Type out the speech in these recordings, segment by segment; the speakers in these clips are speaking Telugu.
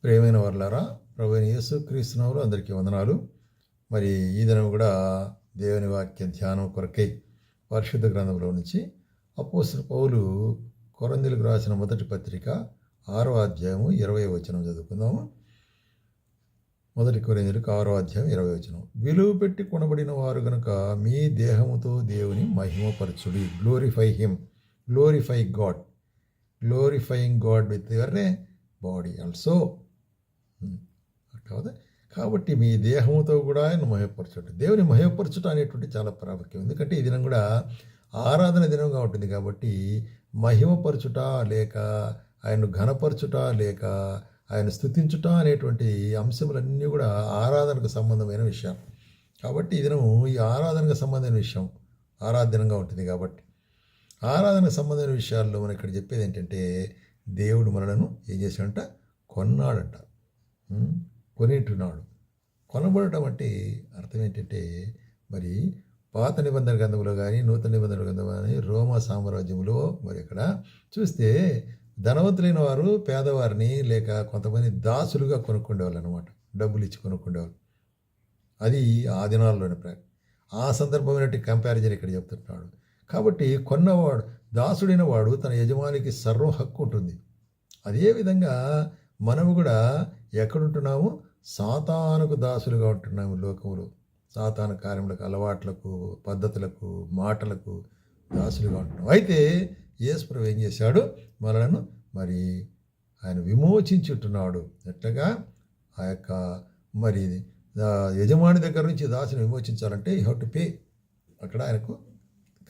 ప్రియమైన వర్లారా, ప్రభువైన యేసుక్రీస్తు నామములో అందరికీ వందనాలు. మరి ఈ దినం కూడా దేవుని వాక్య ధ్యానం కొరకై పరిశుద్ధ గ్రంథంలో నుంచి అపోస్తలుడైన పౌలు కొరింథీయులకు రాసిన మొదటి పత్రిక 6వ అధ్యాయము 20వ వచనం చదువుకుందాము. మొదటి కొరింథీయులకు 6వ అధ్యాయం 20వ వచనం. విలువ పెట్టి కొనబడిన వారు గనుక మీ దేహముతో దేవుని మహిమపరచుడి. Glorify God, glorifying God with your body also. కాదా? కాబట్టి మీ దేహముతో కూడా ఆయన మహిమపరచుట, దేవుని మహిమపరచుట అనేటువంటి చాలా ప్రాముఖ్యం. ఎందుకంటే ఈ దినం కూడా ఆరాధన దినంగా ఉంటుంది కాబట్టి మహిమపరచుట లేక ఆయన ఘనపరచుట లేక ఆయన స్తుతించుట అనేటువంటి అంశములన్నీ కూడా ఆరాధనకు సంబంధమైన విషయం. కాబట్టి ఈ దినము ఈ ఆరాధనకు సంబంధమైన విషయం ఆరాధనంగా ఉంటుంది. కాబట్టి ఆరాధనకు సంబంధమైన విషయాల్లో మనం ఇక్కడ చెప్పేది ఏంటంటే దేవుడు మనలను ఏం చేశాడంట? కొన్నాడంట, కొనింటున్నాడు. కొనబడటం అంటే అర్థం ఏంటంటే మరి పాత నిబంధన గ్రంథంలో కానీ నూతన నిబంధన గ్రంథంలో కానీ రోమా సామ్రాజ్యంలో మరి ఇక్కడ చూస్తే ధనవంతులైన వారు పేదవారిని లేక కొంతమంది దాసులుగా కొనుక్కుండేవాళ్ళు అనమాట. డబ్బులు ఇచ్చి కొనుక్కుండేవాళ్ళు. అది ఆ దినాల్లోని ఆ సందర్భమైనటువంటి కంపారిజన్ ఇక్కడ చెప్తున్నాడు. కాబట్టి కొన్నవాడు, దాసుడైన వాడు తన యజమానికి సర్వ హక్కు ఉంటుంది. అదేవిధంగా మనము కూడా ఎక్కడుంటున్నాము? సాతానుకు దాసులుగా ఉంటున్నాము. లోకములో సాతాను కార్యములకు, అలవాట్లకు, పద్ధతులకు, మాటలకు దాసులుగా ఉంటున్నాం. అయితే యేసుప్రభువు ఏం చేశాడు? మనలను మరి ఆయన విమోచించుంటున్నాడు. ఎట్లాగా? ఆ యొక్క మరి యజమాని దగ్గర నుంచి దాసుని విమోచించాలంటే యూ హ్యావ్ టు పే. అక్కడ ఆయనకు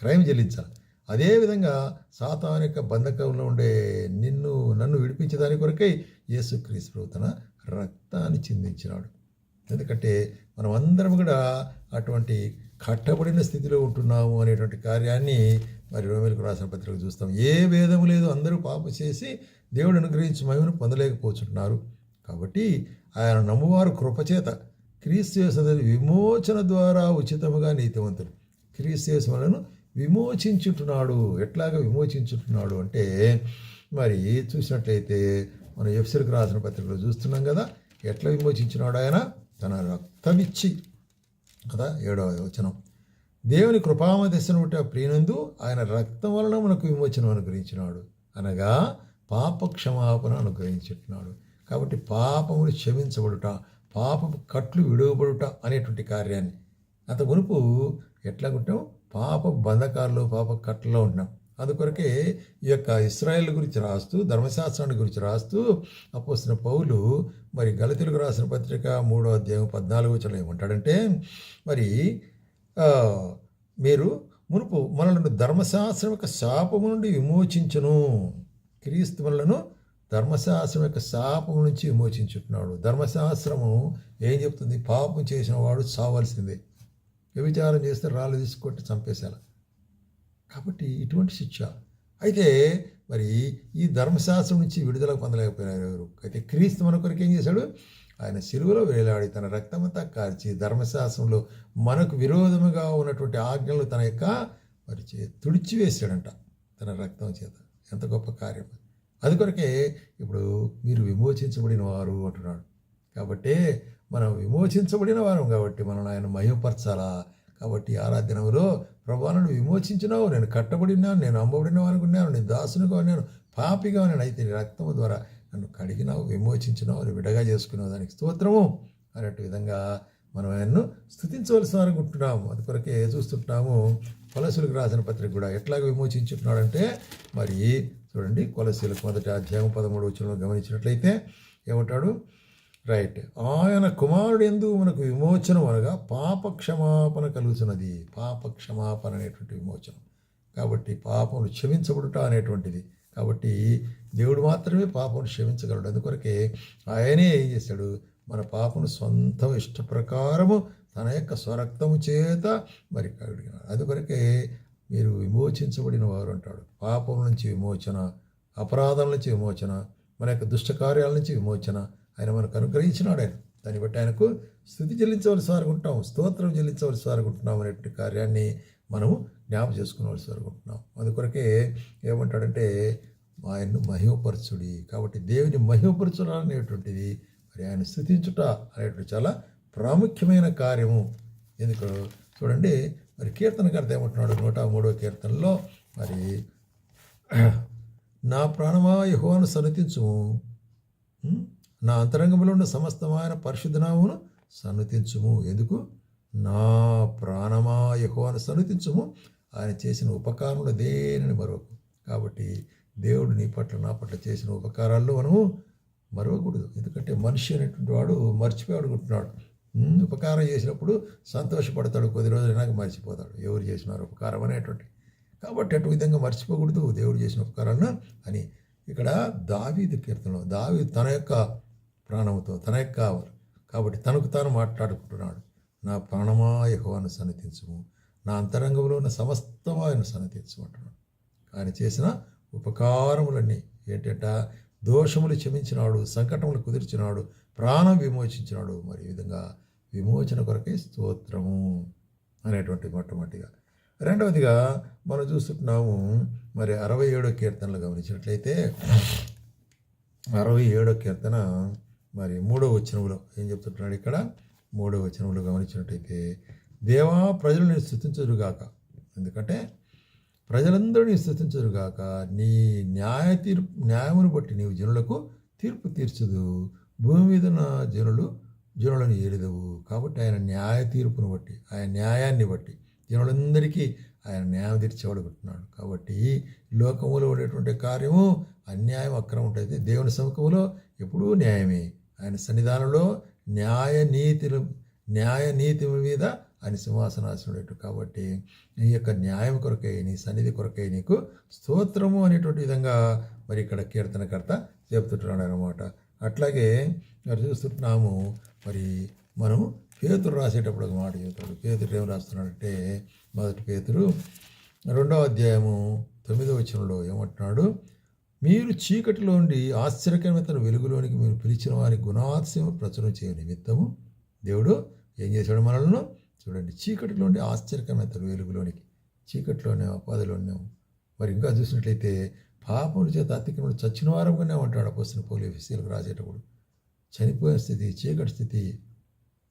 క్రైమ్ చెల్లించాలి. అదేవిధంగా సాతాను యొక్క బంధకంలో ఉండే నన్ను విడిపించడాని కొరకై యేసుక్రీస్తు ప్రభువు తన రక్తాన్ని చిందించినాడు. ఎందుకంటే మనం అందరం కూడా అటువంటి కట్టబడిన స్థితిలో ఉంటున్నాము అనేటువంటి కార్యాన్ని మరి రోమీయులకు రాసిన పత్రిక చూస్తాం. ఏ భేదము లేదు, అందరూ పాపం చేసి దేవుడు అనుగ్రహించి మహిమను పొందలేకపోతున్నారు. కాబట్టి ఆయన నమ్మువారు కృపచేత క్రీస్తు యేసు విమోచన ద్వారా ఉచితముగా నీతివంతులు. క్రీస్తు యేసు మనలను విమోచించుతున్నాడు. ఎట్లాగా విమోచించుతున్నాడు అంటే మరి చూసినట్లయితే మనం ఎఫెసీయులకు రాసిన పత్రికలో చూస్తున్నాం కదా, ఎట్లా విమోచించినాడు? ఆయన తన రక్తమిచ్చి కదా. 7వ వచనం. దేవుని కృపామధ్యస్థను బట్టి ప్రియనందు ఆయన రక్తం వలన మనకు విమోచనం అనుగ్రహించినాడు, అనగా పాప క్షమాపణ అనుగ్రహించుతున్నాడు. కాబట్టి పాపములు క్షమించబడుట, పాపపు కట్లు విడువబడుట అనేటువంటి కార్యాన్ని అంత మునుపు ఎట్లాగుంటాం? పాప బంధకాల్లో, పాప కట్లలో ఉంటున్నాం. అందుకొరకే ఈ యొక్క ఇశ్రాయేల్ గురించి రాస్తూ, ధర్మశాస్త్రాన్ని గురించి రాస్తూ అపోస్తలుడైన పౌలు మరి గలతీయులకు రాసిన పత్రిక 3వ అధ్యాయం 14వ వచనంలో ఏమంటాడంటే మరి మీరు మునుపు మనలను ధర్మశాస్త్రం యొక్క శాపము నుండి విమోచించును. క్రీస్తు మనలను ధర్మశాస్త్రం యొక్క శాపము నుంచి విమోచించుతున్నాడు. ధర్మశాస్త్రము ఏం చెప్తుంది? పాపం చేసిన వాడు చావాల్సిందే. వ్యభిచారం చేస్తే రాళ్ళు తీసుకొట్టి చంపేశారు. కాబట్టి ఇటువంటి శిక్ష. అయితే మరి ఈ ధర్మశాస్త్రం నుంచి విడుదల పొందలేకపోయినారు ఎవరు? అయితే క్రీస్తు మన కొరకు ఏం చేశాడు? ఆయన శిలువలో వేలాడి తన రక్తమంతా కార్చి ధర్మశాస్త్రంలో మనకు విరోధముగా ఉన్నటువంటి ఆజ్ఞలు తన యొక్క మరి తుడిచివేశాడంట తన రక్తం చేత. ఎంత గొప్ప కార్యం! అది కొరకే ఇప్పుడు మీరు విమోచించబడిన వారు అంటున్నాడు. కాబట్టి మనం విమోచించబడిన వారం కాబట్టి మనం ఆయన మహిమపరచాలా. కాబట్టి ఆరాధనలో ప్రభువా నన్ను విమోచించినావు, నేను కట్టబడినాను, నేను అమ్మబడిన వారికి ఉన్నాను, నేను దాసునిగా ఉన్నాను, పాపిగా ఉన్నాను, అయితే నీ రక్తము ద్వారా నన్ను కడిగినావు, విమోచించినావు, అని విడగా చేసుకున్నావు, దానికి స్తోత్రము అనేటి విధంగా మనం ఆయన్ను స్తుతించవలసిన అనుకుంటున్నాము. అది కొరకే చూస్తుంటున్నాము. కొలసీలకు రాసిన పత్రిక కూడా ఎట్లాగ విమోచించుతున్నాడంటే మరి చూడండి, కొలసీలకు 1వ అధ్యాయం 13వ వచనంలో గమనించినట్లయితే ఏమంటాడు? రైట్. ఆయన కుమారుడు యందు మనకు విమోచనం అనగా పాప క్షమాపణ కలుగుతున్నది. పాప క్షమాపణ అనేటువంటి విమోచనం. కాబట్టి పాపములు క్షమించబడుట అనేటువంటిది. కాబట్టి దేవుడు మాత్రమే పాపమును క్షమించగలడు. అందుకొరకే ఆయనే ఏం చేశాడు? మన పాపను సొంత ఇష్ట ప్రకారము తన యొక్క స్వరక్తము చేత మరి కడిగినాడు. అందుకొరకే మీరు విమోచించబడిన వారు అంటాడు. పాపం నుంచి విమోచన, అపరాధం నుంచి విమోచన, మన యొక్క దుష్ట కార్యాల నుంచి విమోచన ఆయన మనకు అనుగ్రహించినాడు. ఆయన దాన్ని బట్టి ఆయనకు స్తుతి చెల్లించవలసి వారుకుంటాం, స్తోత్రం చెల్లించవలసి వారుకుంటున్నాం అనేటువంటి కార్యాన్ని మనము జ్ఞాపకం చేసుకోవలసి వారుకుంటున్నాం. అందుకొరకే ఏమంటాడంటే ఆయన్ను మహిమపరచుడి. కాబట్టి దేవుని మహిమపరచుట అనేటువంటిది మరి ఆయన స్తుతించుట అనేటువంటి చాలా ప్రాముఖ్యమైన కార్యము. ఎందుకు చూడండి, మరి కీర్తనకర్త ఏమంటున్నాడు 103వ కీర్తనలో, మరి నా ప్రాణమా యెహోవాను సన్నతించుము, నా అంతరంగంలో ఉన్న సమస్తమైన పరిశుద్ధనామమును సన్నతించుము. ఎందుకు? నా ప్రాణమా యెహోవాను సన్నతించుము, ఆయన చేసిన ఉపకారములు దేనిని మరొక. కాబట్టి దేవుడు నీ పట్ల నా పట్ల చేసిన ఉపకారాల్లో మనము మరవకూడదు. ఎందుకంటే మనిషి అనేటువంటి వాడు మర్చిపోయాడుకుంటున్నాడు. ఉపకారం చేసినప్పుడు సంతోషపడతాడు, కొద్ది రోజులు నాకు మర్చిపోతాడు ఎవరు చేసినారు ఉపకారం అనేటువంటి. కాబట్టి అటు విధంగా మర్చిపోకూడదు దేవుడు చేసిన ఉపకారాలను అని. ఇక్కడ దావీదు కీర్తనలో దావీదు తన యొక్క ప్రాణంతో తన యొక్క కాబట్టి తనకు తాను మాట్లాడుకుంటున్నాడు. నా ప్రాణమా యెహోవాను సన్నతించుము, నా అంతరంగంలో ఉన్న సమస్తము ఆయన సన్నతించుము అంటున్నాడు. ఆయన చేసిన ఉపకారములన్నీ ఏంటంటే దోషములు క్షమించినాడు, సంకటములు కుదిర్చినాడు, ప్రాణం విమోచించినాడు. మరి ఈ విధంగా విమోచన కొరకే స్తోత్రము అనేటువంటి మొట్టమొదటిగా. రెండవదిగా మనం చూస్తున్నాము మరి 67వ కీర్తనలు గమనించినట్లయితే 67వ కీర్తన మరి 3వ వచనంలో ఏం చెప్తున్నాడు ఇక్కడ? 3వ వచనంలో గమనించినట్లయితే, దేవా ప్రజలను స్తుతించుదురుగాక, ఎందుకంటే ప్రజలందరినీ స్తుతించుదురుగాక, నీ న్యాయమును బట్టి నీవు జనులకు తీర్పు తీర్చుదు, భూమి మీద ఉన్న జనులను ఏలుదవు. కాబట్టి ఆయన న్యాయ తీర్పును బట్టి, ఆయన న్యాయాన్ని బట్టి జనులందరికీ ఆయన న్యాయం తీర్చేవాడుకుంటున్నాడు. కాబట్టి లోకములో ఉండేటువంటి కార్యము అన్యాయం అక్రమం ఉంటుంది, దేవుని సముఖంలో ఎప్పుడూ న్యాయమే. ఆయన సన్నిధానంలో న్యాయ నీతి మీద ఆయన సింహాసనాసనుడు. కాబట్టి నీ యొక్క న్యాయం కొరకై, నీ సన్నిధి కొరకై నీకు స్తోత్రము అనేటువంటి విధంగా మరి ఇక్కడ కీర్తనకర్త చెప్తుంటున్నాడు అనమాట. అట్లాగే మరి చూస్తున్నాము, మరి మనం పేతురు రాసేటప్పుడు ఒక మాట చెబుతాడు. పేతురు ఏం రాస్తున్నాడంటే, మొదటి పేతురు 2వ అధ్యాయము 9వ వచనంలో ఏమంటున్నాడు? మీరు చీకటిలో ఉండి ఆశ్చర్యకరమైన వెలుగులోనికి మీరు పిలిచిన వారి గుణాతిశయము ప్రచురం చేయ నిమిత్తము దేవుడు ఏం చేశాడు మనల్ని? చూడండి, చీకటిలో ఉండి ఆశ్చర్యకరమైన వెలుగులోనికి, చీకటిలోనే అపాధలోనే. మరి ఇంకా చూసినట్లయితే పాపముల చేత అతిక్రమణ చచ్చిన వారంగానే ఉంటాడు అపోస్తలుడైన పౌలు ఎఫెసీయులకు రాసేటప్పుడు. చనిపోయిన స్థితి, చీకటి స్థితి,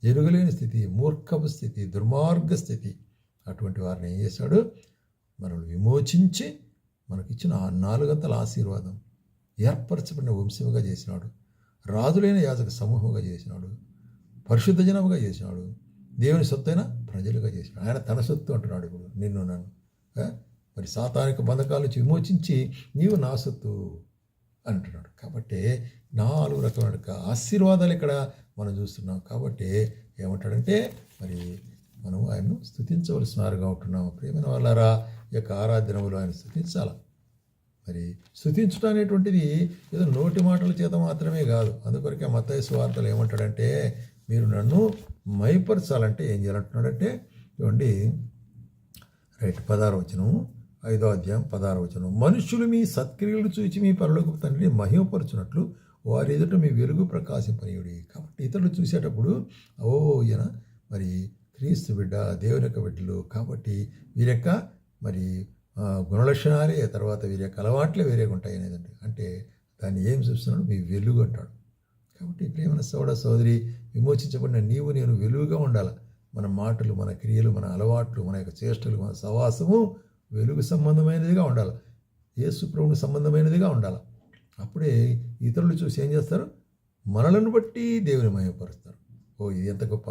ఎరుగలేని స్థితి, మూర్ఖపు స్థితి, దుర్మార్గ స్థితి, అటువంటి వారిని ఏం చేశాడు? మనల్ని విమోచించి మనకిచ్చిన 4 ఆశీర్వాదం, ఏర్పరచబడిన వంశముగా చేసినాడు, రాజులైన యాజక సమూహంగా చేసినాడు, పరిశుద్ధ జనముగా చేసినాడు, దేవుని సొత్తైన ప్రజలుగా చేసినాడు. ఆయన తన సొత్తు అంటున్నాడు ఇప్పుడు నిన్ను నన్ను. మరి సాతానిక బంధకాల నుంచి విమోచించి నీవు నా సొత్తు అంటున్నాడు. కాబట్టి 4 రకమైన ఆశీర్వాదాలు ఇక్కడ మనం చూస్తున్నాం. కాబట్టి ఏమంటాడంటే, మరి మనం ఆయన్ను స్తుతించవలసిన వారుగా ఉంటున్నాము. ప్రియమైన వాళ్ళారా, ఈ యొక్క ఆరాధనములు ఆయన స్తుతించాలి. మరి స్తుతించడం అనేటువంటిది ఏదో నోటి మాటల చేత మాత్రమే కాదు. అందుకొరకే మత్తయి సువార్తలో ఏమంటాడంటే, మీరు నన్ను మైపరచాలంటే ఏం చేయాలంటున్నాడంటే, చూడండి రైట్ 16వ వచనం, 5వ అధ్యాయం 16వ వచనం, మనుషులు మీ సత్క్రియలు చూచి మీ పరలోకపు తండ్రిని మహిమపరచునట్లు వారి ఎదుట మీ వెలుగు ప్రకాశింపనీయుడి. కాబట్టి ఇతరులు చూసేటప్పుడు ఈయన మరి క్రీస్తు బిడ్డ, దేవుని యొక్క బిడ్డలు, కాబట్టి వీరి యొక్క మరి గుణలక్షణాలే, తర్వాత వీరి యొక్క అలవాట్లే వేరేగా ఉంటాయి అనేదండి. అంటే దాన్ని ఏం చూస్తున్నాడు? మీ వెలుగు అంటాడు. కాబట్టి ప్రేమ సోదరి, విమోచించబడిన నీవు నేను వెలుగుగా ఉండాలి. మన మాటలు, మన క్రియలు, మన అలవాట్లు, మన యొక్క చేష్టలు, మన సవాసము వెలుగు సంబంధమైనదిగా ఉండాలి, యేసు ప్రభువుకు సంబంధమైనదిగా ఉండాలి. అప్పుడే ఇతరులు చూసి ఏం చేస్తారు? మనలను బట్టి దేవుని మహిమపరుస్తారు. ఇది ఎంత గొప్ప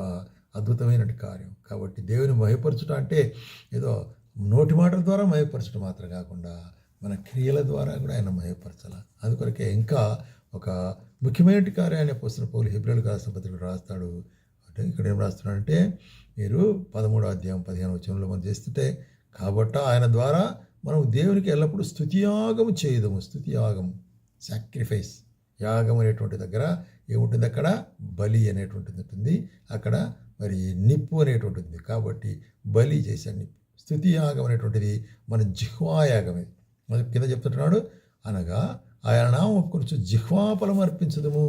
అద్భుతమైన కార్యం. కాబట్టి దేవుని మహిమపరచుట అంటే ఏదో నోటి మాటల ద్వారా మహిమపరచడం మాత్రం కాకుండా మన క్రియల ద్వారా కూడా ఆయన మహిమపరచాలి. అందుకొరకే ఇంకా ఒక ముఖ్యమైన కార్యాన్ని అపోస్తలుడైన పౌలు హెబ్రీయులకు రాసిన పత్రికలో రాస్తాడు. అంటే ఇక్కడ ఏం రాస్తున్నాడంటే, మీరు 13వ అధ్యాయం 15వ వచనంలో మనం చేస్తుంటే, కాబట్టి ఆయన ద్వారా మనం దేవునికి ఎల్లప్పుడూ స్తుతియాగము చేయదము. స్తుతియాగం, సాక్రిఫైస్, యాగం అనేటువంటి దగ్గర ఏముంటుంది? అక్కడ బలి అనేటువంటిది ఉంటుంది, అక్కడ మరి నిప్పు అనేటువంటిది ఉంది. కాబట్టి బలి చేశాడు నిప్పు. స్తుతి యాగం అనేటువంటిది మన జిహ్వాయాగమే. మన కింద చెప్తున్నాడు, అనగా ఆయన నామం ఒప్పుకొని జిహ్వాఫలం అర్పించదము.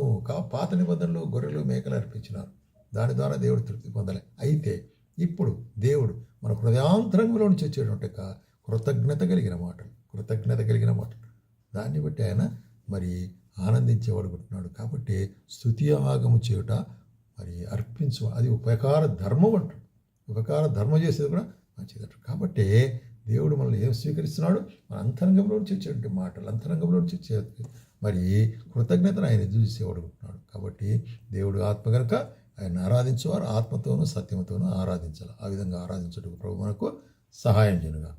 పాత నిబంధనలు గొర్రెలు మేకలు అర్పించినారు, దాని ద్వారా దేవుడు తృప్తి పొందాలి. అయితే ఇప్పుడు దేవుడు మన హృదయాంతరంగంలో నుంచి వచ్చేటువంటి కృతజ్ఞత కలిగిన మాటలు దాన్ని బట్టి ఆయన మరి ఆనందించేవాడుకుంటున్నాడు. కాబట్టి స్తుతి ఆగము చేయుట మరి అర్పించు అది ఉపకార ధర్మం అంటాడు. ఉపకార ధర్మం చేసేది కూడా మంచిదట. కాబట్టి దేవుడు మనల్ని ఏం స్వీకరిస్తున్నాడు? మన అంతరంగంలో నుంచి వచ్చేటువంటి మాటలు, అంతరంగంలో నుంచి వచ్చే మరి కృతజ్ఞతను ఆయన ఎదురు చేసేవాడుకుంటున్నాడు. కాబట్టి దేవుడు ఆత్మ కనుక ఆయన ఆరాధించేవారు ఆత్మతోనూ సత్యంతోనూ ఆరాధించాలి. ఆ విధంగా ఆరాధించడానికి ప్రభు మనకు సహాయం చేయనుగా.